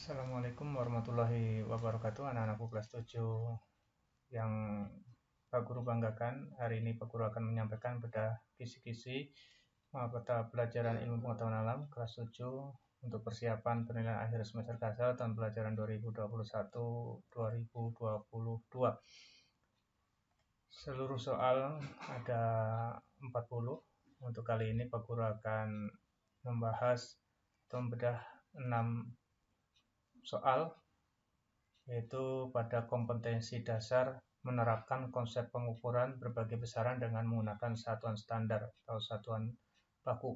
Assalamualaikum warahmatullahi wabarakatuh, anak-anakku kelas 7 yang Pak Guru banggakan. Hari ini Pak Guru akan menyampaikan bedah kisi-kisi mata pelajaran ilmu pengetahuan alam kelas 7 untuk persiapan penilaian akhir semester Kasal tahun pelajaran 2021-2022. Seluruh soal ada 40. Untuk kali ini Pak Guru akan membahas atau membedah 6 soal, yaitu pada kompetensi dasar menerapkan konsep pengukuran berbagai besaran dengan menggunakan satuan standar atau satuan baku,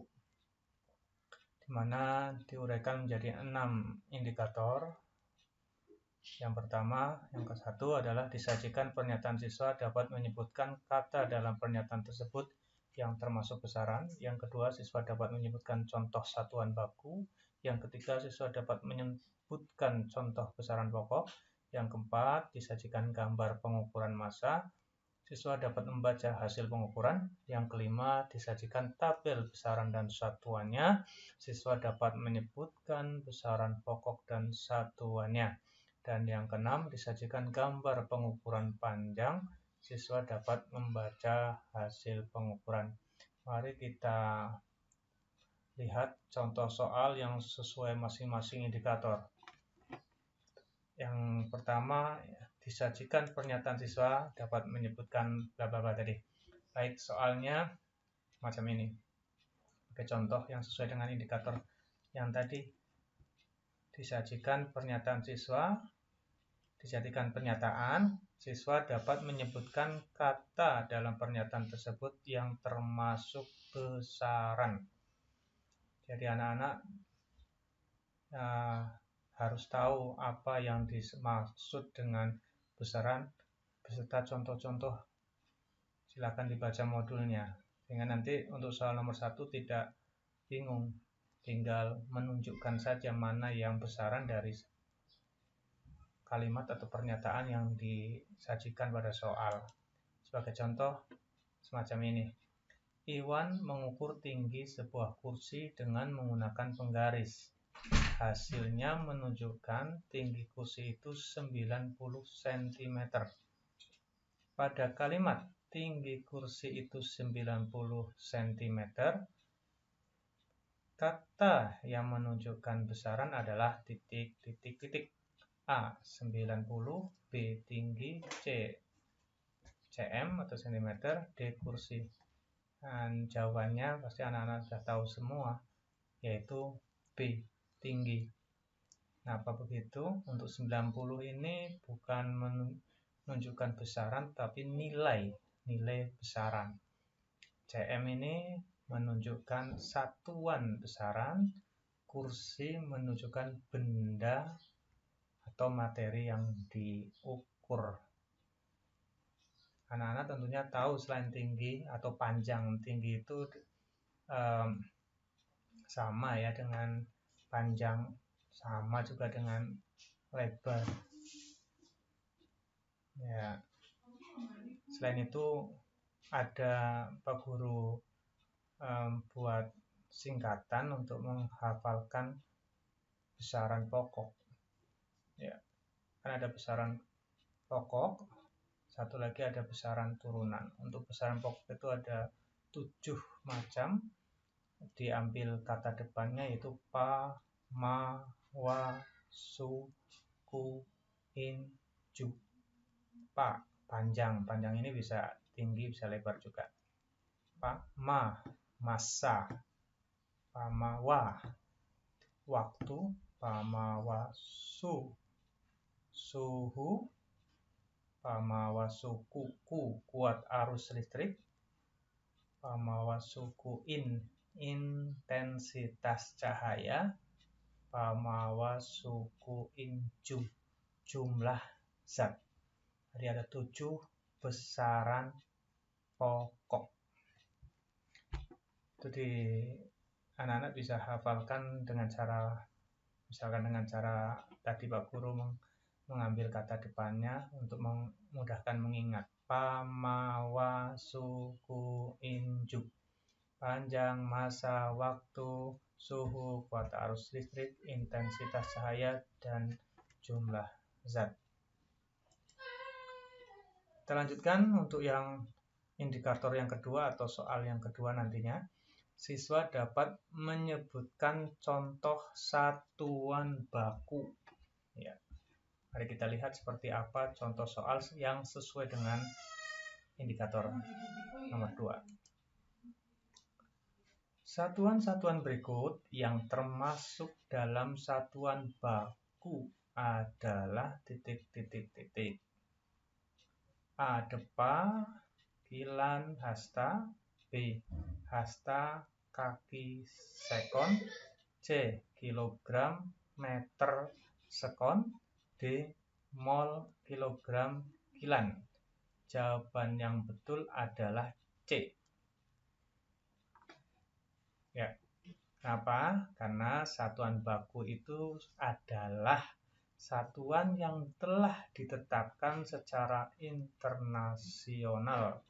di mana diuraikan menjadi 6 indikator. Yang pertama, yang ke-1 adalah disajikan pernyataan siswa dapat menyebutkan kata dalam pernyataan tersebut yang termasuk besaran. Yang kedua, siswa dapat menyebutkan contoh satuan baku. Yang ketiga, siswa dapat menyebutkan contoh besaran pokok. Yang keempat, disajikan gambar pengukuran massa. Siswa dapat membaca hasil pengukuran. Yang kelima, disajikan tabel besaran dan satuannya. Siswa dapat menyebutkan besaran pokok dan satuannya. Dan yang keenam, disajikan gambar pengukuran panjang. Siswa dapat membaca hasil pengukuran. Mari kita lihat contoh soal yang sesuai masing-masing indikator. Yang pertama, disajikan pernyataan siswa dapat menyebutkan bla bla bla tadi. Baik, soalnya macam ini. Oke, contoh yang sesuai dengan indikator yang tadi. Disajikan pernyataan siswa, dijadikan pernyataan, siswa dapat menyebutkan kata dalam pernyataan tersebut yang termasuk besaran. Jadi anak-anak harus tahu apa yang dimaksud dengan besaran beserta contoh-contoh. Silakan dibaca modulnya, sehingga nanti untuk soal nomor 1 tidak bingung, tinggal menunjukkan saja mana yang besaran dari kalimat atau pernyataan yang disajikan pada soal. Sebagai contoh semacam ini. Iwan mengukur tinggi sebuah kursi dengan menggunakan penggaris. Hasilnya menunjukkan tinggi kursi itu 90 cm. Pada kalimat tinggi kursi itu 90 cm, kata yang menunjukkan besaran adalah titik. A 90, B tinggi, C cm atau cm, D kursi. Dan jawabannya pasti anak-anak sudah tahu semua, yaitu B tinggi. Nah, apa begitu? Untuk 90 ini bukan menunjukkan besaran, tapi nilai besaran. cm ini menunjukkan satuan besaran, kursi menunjukkan benda atau materi yang diukur. Anak-anak tentunya tahu selain tinggi atau panjang, tinggi itu sama ya dengan panjang, sama juga dengan lebar. Ya. Selain itu ada Pak Guru buat singkatan untuk menghafalkan besaran pokok. Ya. Kan ada besaran pokok, satu lagi ada besaran turunan. Untuk besaran pokok itu ada 7 macam. Diambil kata depannya yaitu pa, ma, wa, su, ku, in, ju. Pa, panjang ini bisa tinggi, bisa lebar juga. Pa, ma, massa. Pa, ma, wa, waktu. Pa, ma, wa, su, suhu. Pamawa suku kuat arus listrik. Pamawa suku intensitas cahaya. Pamawa suku jumlah zat. Jadi ada 7 besaran pokok. Itu anak-anak bisa hafalkan dengan cara, misalkan dengan cara tadi Pak Guru mengambil kata depannya untuk memudahkan mengingat. Pamawa suku inju, panjang, masa, waktu, suhu, kuota arus listrik, intensitas cahaya, dan jumlah zat. Kita lanjutkan untuk yang indikator yang kedua atau soal yang kedua nantinya. Siswa dapat menyebutkan contoh satuan baku. Ya. Mari kita lihat seperti apa contoh soal yang sesuai dengan indikator nomor 2. Satuan-satuan berikut yang termasuk dalam satuan baku adalah titik-titik-titik. A. Depa, kilan, hasta. B. Hasta, kaki, sekon. C. Kilogram, meter, sekon. D. Mol, kilogram, kilan. Jawaban yang betul adalah C. Ya. Kenapa? Karena satuan baku itu adalah satuan yang telah ditetapkan secara internasional.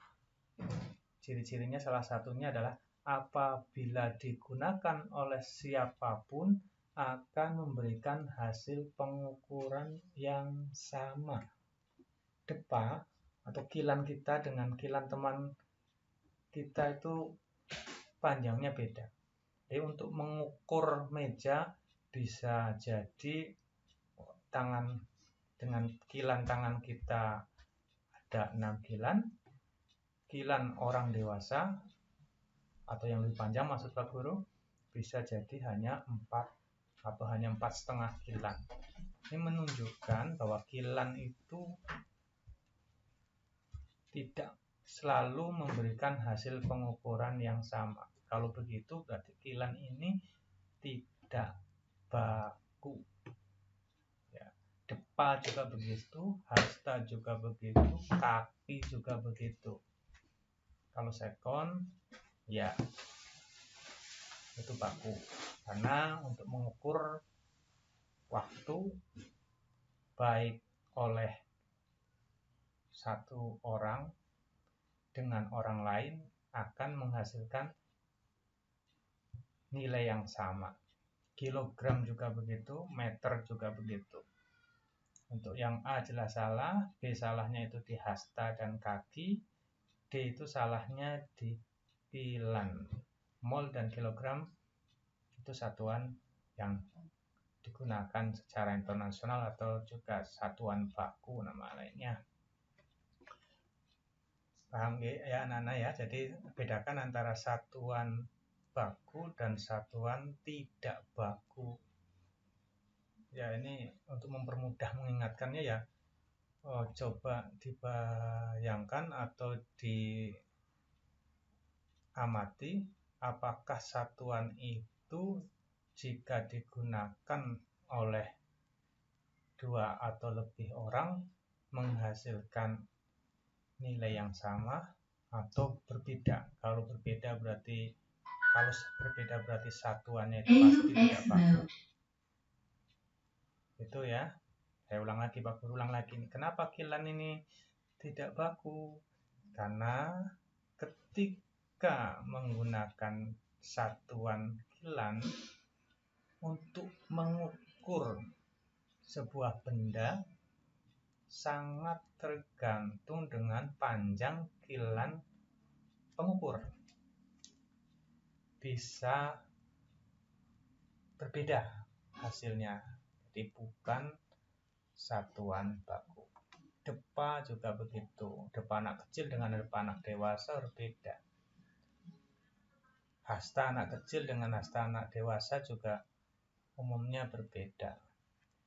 Ciri-cirinya salah satunya adalah apabila digunakan oleh siapapun akan memberikan hasil pengukuran yang sama. Depa atau kilan kita dengan kilan teman kita itu panjangnya beda. Jadi untuk mengukur meja bisa jadi tangan dengan kilan tangan kita ada 6 kilan, kilan orang dewasa atau yang lebih panjang maksud Pak Guru bisa jadi hanya 4 atau hanya 4,5 kilan. Ini menunjukkan bahwa kilan itu tidak selalu memberikan hasil pengukuran yang sama. Kalau begitu berarti kilan ini tidak baku. Ya. Depa juga begitu, hasta juga begitu, kaki juga begitu. Kalau sekon, ya itu baku. Karena untuk mengukur waktu baik oleh satu orang dengan orang lain akan menghasilkan nilai yang sama. Kilogram juga begitu, meter juga begitu. Untuk yang A jelas salah, B salahnya itu di hasta dan kaki, D itu salahnya di kilan. Mol dan kilogram itu satuan yang digunakan secara internasional atau juga satuan baku nama lainnya. Paham ya anak-anak ya? Jadi bedakan antara satuan baku dan satuan tidak baku. Ya ini untuk mempermudah mengingatkannya ya, coba dibayangkan atau diamati apakah satuan itu jika digunakan oleh 2 atau lebih orang menghasilkan nilai yang sama atau berbeda. Kalau berbeda berarti satuannya itu pasti tidak baku. Itu ya. Saya ulang lagi, Pak Guru ulang lagi. Kenapa kilan ini tidak baku? Karena ketika menggunakan satuan kilan untuk mengukur sebuah benda sangat tergantung dengan panjang kilan pengukur. Bisa berbeda hasilnya. Jadi bukan satuan baku. Depa juga begitu. Depa anak kecil dengan depa anak dewasa berbeda. Hasta anak kecil dengan hasta anak dewasa juga umumnya berbeda.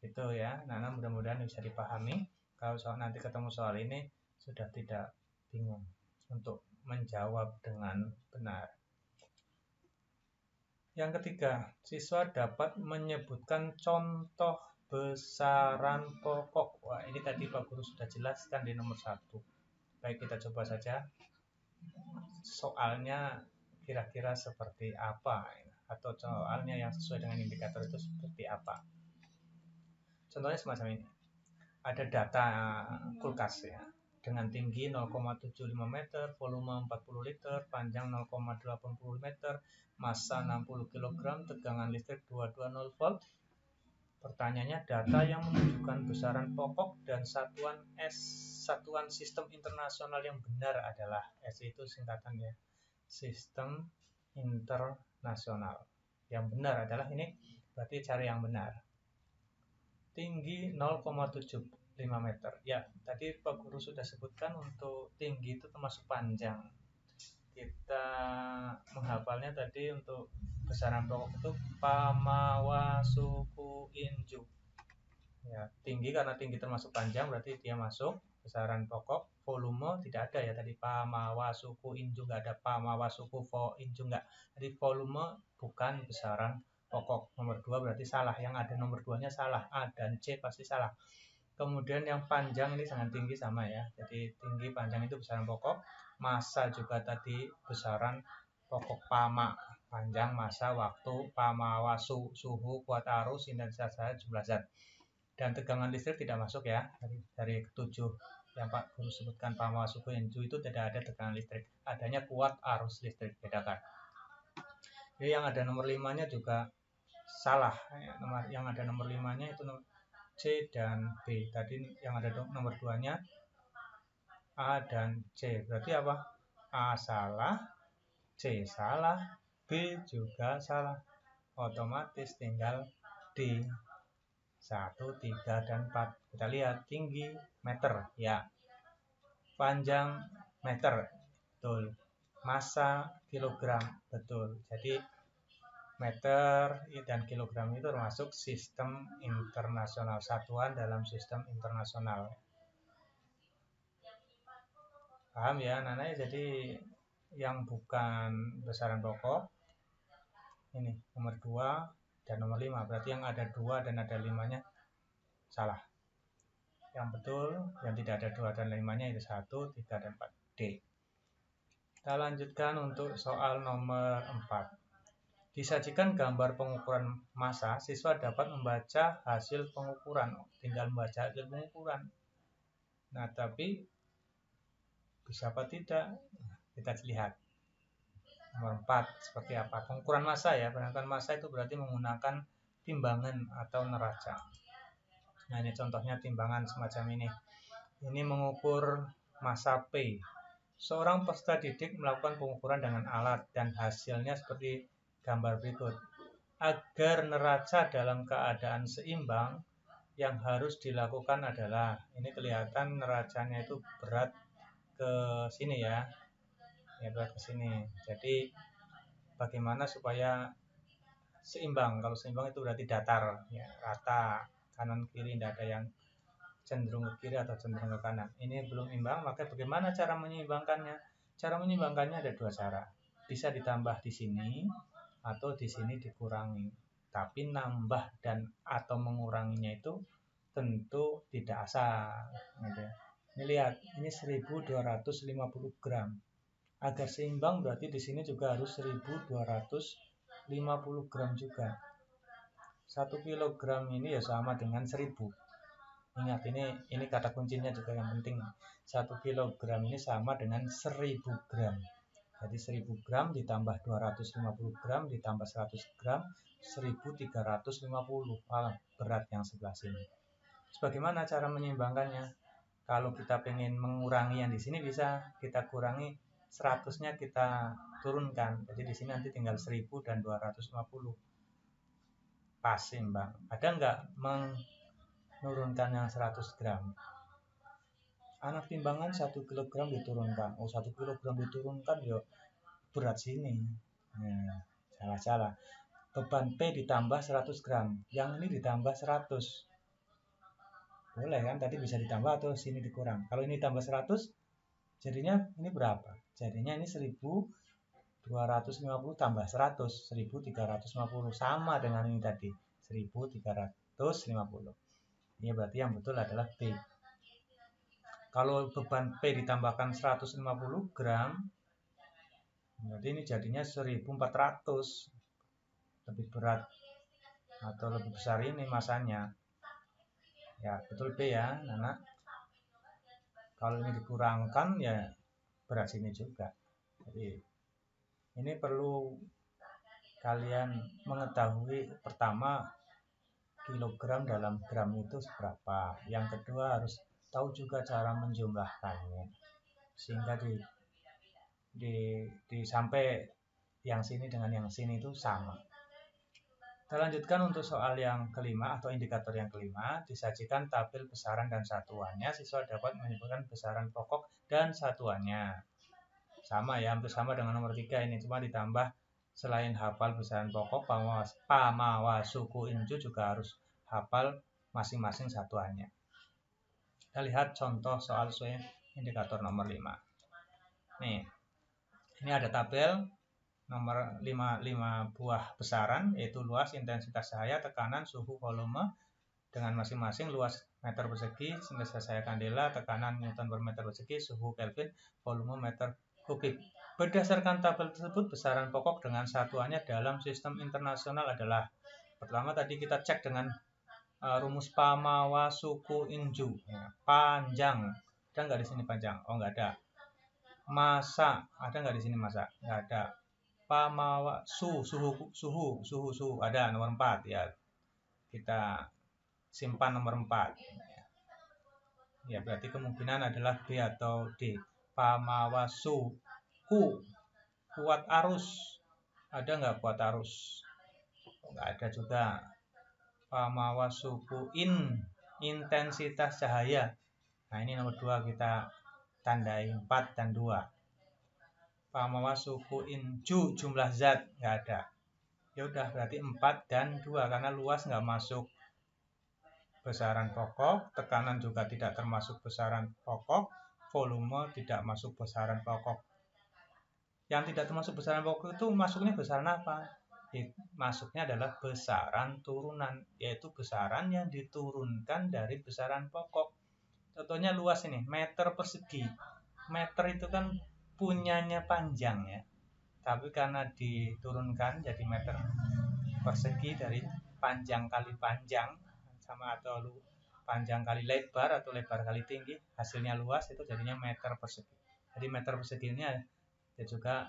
Itu ya. Nah, mudah-mudahan bisa dipahami. Kalau nanti ketemu soal ini sudah tidak bingung untuk menjawab dengan benar. Yang ketiga, siswa dapat menyebutkan contoh besaran pokok. Wah, ini tadi Pak Guru sudah jelaskan di nomor 1. Baik, kita coba saja. Soalnya kira-kira seperti apa? Atau soalnya yang sesuai dengan indikator itu seperti apa? Contohnya semacam ini. Ada data kulkas ya. dengan tinggi 0,75 meter, volume 40 liter, panjang 0,80 meter, massa 60 kg, tegangan listrik 220 volt. Pertanyaannya, data yang menunjukkan besaran pokok dan satuan sistem internasional yang benar adalah, S itu singkatannya, sistem internasional. Yang benar adalah ini, berarti cari yang benar. Tinggi 0,75 meter. Ya, tadi Pak Guru sudah sebutkan untuk tinggi itu termasuk panjang. Kita menghafalnya tadi untuk besaran pokok itu pamawa suku inju. Ya, tinggi karena tinggi termasuk panjang berarti dia masuk besaran pokok. Volume tidak ada ya tadi pamawa suku inju, nggak ada pamawa suku fo inju, nggak. Jadi volume bukan besaran pokok. Nomor 2 berarti salah, yang ada nomor 2 nya salah, A dan C pasti salah. Kemudian yang panjang ini sangat tinggi sama ya, jadi tinggi panjang itu besaran pokok. Massa juga tadi besaran pokok pama, panjang, massa, waktu, pamawa, suhu, kuat arus, intensitas cahaya, jumlah zat. Dan tegangan listrik tidak masuk ya, dari ketujuh yang Pak Guru sebutkan pamawa, suhu, inju itu tidak ada tegangan listrik, adanya kuat arus listrik, bedakan. Jadi yang ada nomor 5 nya juga salah, yang ada nomor 5 nya itu C dan B. Tadi yang ada nomor 2 nya A dan C. Berarti apa? A salah, C salah, B juga salah. Otomatis tinggal D. 1, 3, dan 4. Kita lihat tinggi meter, ya. Panjang meter, betul. Massa kilogram, betul. Jadi meter dan kilogram itu termasuk sistem internasional, satuan dalam sistem internasional. Paham ya anak-anak? Jadi yang bukan besaran pokok ini nomor 2 dan nomor 5, berarti yang ada 2 dan ada 5 nya salah. Yang betul yang tidak ada 2 dan 5 nya itu 1, 3, dan 4, D. Kita lanjutkan untuk soal nomor 4. Disajikan gambar pengukuran massa, siswa dapat membaca hasil pengukuran. Tinggal membaca hasil pengukuran. Nah, tapi bisa apa tidak? Kita lihat. Nomor 4, seperti apa? Pengukuran massa ya. Pengukuran massa itu berarti menggunakan timbangan atau neraca. Nah, ini contohnya timbangan semacam ini. Ini mengukur massa P. Seorang peserta didik melakukan pengukuran dengan alat dan hasilnya seperti gambar berikut. Agar neraca dalam keadaan seimbang, yang harus dilakukan adalah, ini kelihatan neracanya itu berat ke sini ya, berat ke sini. Jadi bagaimana supaya seimbang? Kalau seimbang itu berarti datar, ya, rata, kanan kiri, tidak ada yang cenderung ke kiri atau cenderung ke kanan. Ini belum imbang, maka bagaimana cara menyeimbangkannya? Cara menyeimbangkannya ada 2 cara. Bisa ditambah di sini atau di sini dikurangi. Tapi nambah dan atau menguranginya itu tentu tidak asal. Ini lihat, ini 1250 gram. Agar seimbang berarti di sini juga harus 1250 gram juga. 1 kilogram ini ya sama dengan 1000. Ingat, ini kata kuncinya juga yang penting. 1 kilogram ini sama dengan 1000 gram. Jadi 1000 gram ditambah 250 gram ditambah 100 gram, 1350. Berat yang sebelah sini. Bagaimana cara menyeimbangkannya? Kalau kita ingin mengurangi yang di sini, bisa kita kurangi 100-nya, kita turunkan. Jadi di sini nanti tinggal 1000 dan 250. Pas seimbang. Ada nggak menurunkan yang 100 gram? Anak timbangan 1 kilogram diturunkan. 1 kilogram diturunkan ya berat sini. Nah, salah-salah. Beban P ditambah 100 gram. Yang ini ditambah 100. Boleh kan? Tadi bisa ditambah atau sini dikurang. Kalau ini tambah 100, jadinya ini berapa? Jadinya ini 1250 tambah 100, 1350. Sama dengan ini tadi, 1350. Ini berarti yang betul adalah B. Kalau beban P ditambahkan 150 gram, berarti ini jadinya 1400. Lebih berat atau lebih besar ini masanya. Ya, betul B ya, anak. Kalau ini dikurangkan ya berat sini juga. Jadi ini perlu kalian mengetahui pertama kilogram dalam gram itu seberapa. Yang kedua harus tahu juga cara menjumlahkannya sehingga di sampai yang sini dengan yang sini itu sama. Kita lanjutkan untuk soal yang kelima atau indikator yang kelima. Disajikan tabel besaran dan satuannya. Siswa dapat menyebutkan besaran pokok dan satuannya. Sama ya, hampir sama dengan nomor 3 ini, cuma ditambah selain hafal besaran pokok, pamawa, suku, inju juga harus hafal masing-masing satuannya. Kita lihat contoh soal sesuai indikator nomor 5. Nih, ini ada tabel nomor 5 buah besaran, yaitu luas, intensitas cahaya, tekanan, suhu, volume dengan masing-masing luas meter persegi, intensitas cahaya kandela, tekanan Newton per meter persegi, suhu Kelvin, volume meter kubik. Berdasarkan tabel tersebut, besaran pokok dengan satuannya dalam sistem internasional adalah, pertama tadi kita cek dengan rumus pamawa, suku, inju. Panjang, ada nggak di sini panjang? Oh, nggak ada. Masa, ada nggak di sini masa? Nggak ada. Pamawa, suhu, ada nomor 4 ya. Kita simpan nomor 4. Ya, berarti kemungkinan adalah B atau D. Pamawa, suhu, kuat arus. Ada nggak kuat arus? Nggak ada juga. Pamawa, suku, intensitas cahaya. Nah, ini nomor 2 kita tandai 4 dan 2. Pamawa, suku, inju, jumlah zat. Nggak ada. Ya udah, berarti 4 dan 2 karena luas nggak masuk besaran pokok, tekanan juga tidak termasuk besaran pokok, volume tidak masuk besaran pokok. Yang tidak termasuk besaran pokok itu masuknya besaran apa? Masuknya adalah besaran turunan, yaitu besaran yang diturunkan dari besaran pokok. Contohnya luas ini, meter persegi. Meter itu kan punyanya panjang ya, tapi karena diturunkan jadi meter persegi dari panjang kali panjang sama atau panjang kali lebar atau lebar kali tinggi, hasilnya luas, itu jadinya meter persegi. Jadi meter persegi ini ada juga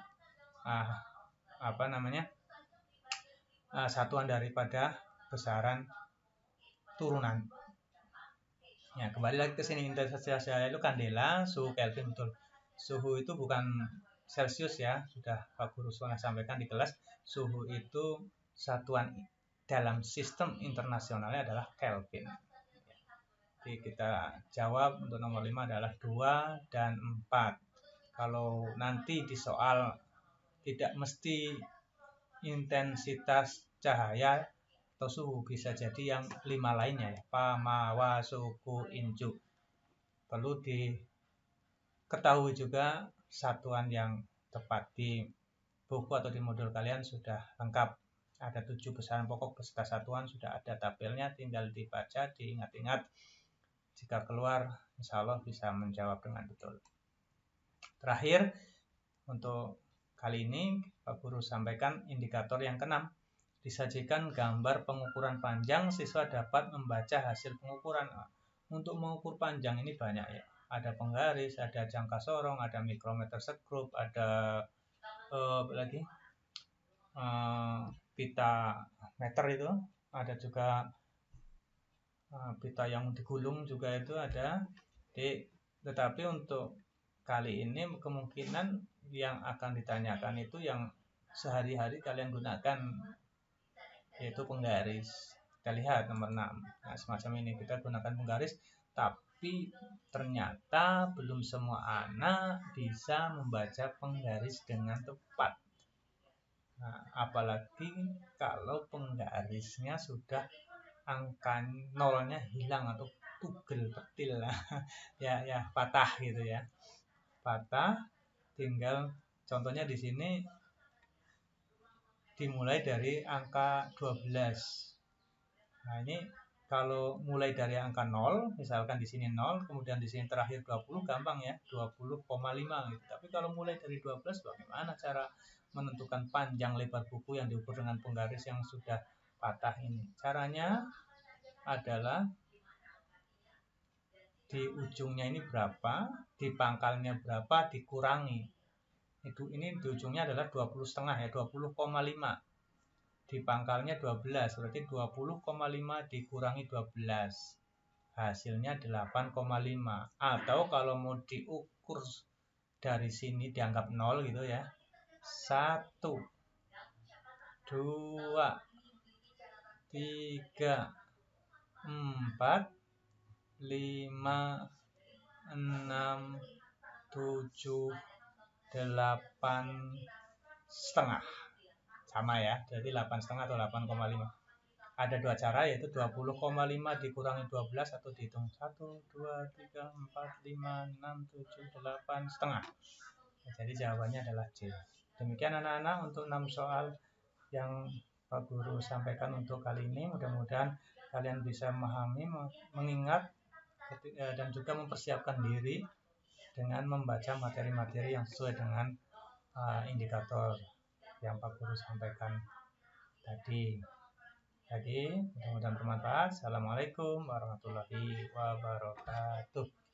satuan daripada besaran turunan. Ya, kembali lagi ke sini, intensitas cahaya itu kandela, suhu Kelvin, betul. Suhu itu bukan Celsius ya, sudah Pak Guru pernah sampaikan di kelas. Suhu itu satuan dalam sistem internasionalnya adalah Kelvin. Jadi kita jawab untuk nomor 5 adalah 2 dan 4. Kalau nanti di soal tidak mesti intensitas cahaya atau suhu, bisa jadi yang 5 lainnya ya. Pamawa, suku, inju. Perlu diketahui juga satuan yang tepat. Di buku atau di modul kalian sudah lengkap. Ada 7 besaran pokok beserta satuan, sudah ada tabelnya, tinggal dibaca, diingat-ingat. Jika keluar, insya Allah bisa menjawab dengan betul. Terakhir, untuk kali ini Pak Guru sampaikan indikator yang ke-6. Disajikan gambar pengukuran panjang, siswa dapat membaca hasil pengukuran. Untuk mengukur panjang ini banyak ya. Ada penggaris, ada jangka sorong, ada mikrometer sekrup, ada pita meter itu, ada juga pita yang digulung juga itu ada. Tetapi untuk kali ini kemungkinan yang akan ditanyakan itu yang sehari-hari kalian gunakan, yaitu penggaris. Kita lihat nomor 6. Nah, semacam ini kita gunakan penggaris, tapi ternyata belum semua anak bisa membaca penggaris dengan tepat. Nah, apalagi kalau penggarisnya sudah angka nolnya hilang atau tugel, petil lah. ya patah gitu ya. Patah, tinggal contohnya di sini dimulai dari angka 12. Nah, ini kalau mulai dari angka 0, misalkan di sini 0, kemudian di sini terakhir 20, gampang ya, 20,5 gitu. Tapi kalau mulai dari 12, bagaimana cara menentukan panjang lebar buku yang diukur dengan penggaris yang sudah patah ini? Caranya adalah di ujungnya ini berapa, di pangkalnya berapa, dikurangi. Ini di ujungnya adalah 20,5 ya, 20,5. Di pangkalnya 12, berarti 20,5 dikurangi 12. Hasilnya 8,5. Atau kalau mau diukur dari sini dianggap 0 gitu ya. 1, 2, 3, 4, 5, 6, 7, 8 setengah. Sama ya, jadi 8 setengah atau 8,5. Ada dua cara, yaitu 20,5 dikurangi 12 atau dihitung 1, 2, 3, 4, 5, 6, 7, 8 setengah. Jadi jawabannya adalah C. Demikian anak-anak untuk 6 soal yang Pak Guru sampaikan untuk kali ini. Mudah-mudahan kalian bisa memahami, mengingat, dan juga mempersiapkan diri dengan membaca materi-materi yang sesuai dengan indikator yang Pak Guru sampaikan tadi. Mudah-mudahan bermanfaat. Assalamualaikum warahmatullahi wabarakatuh.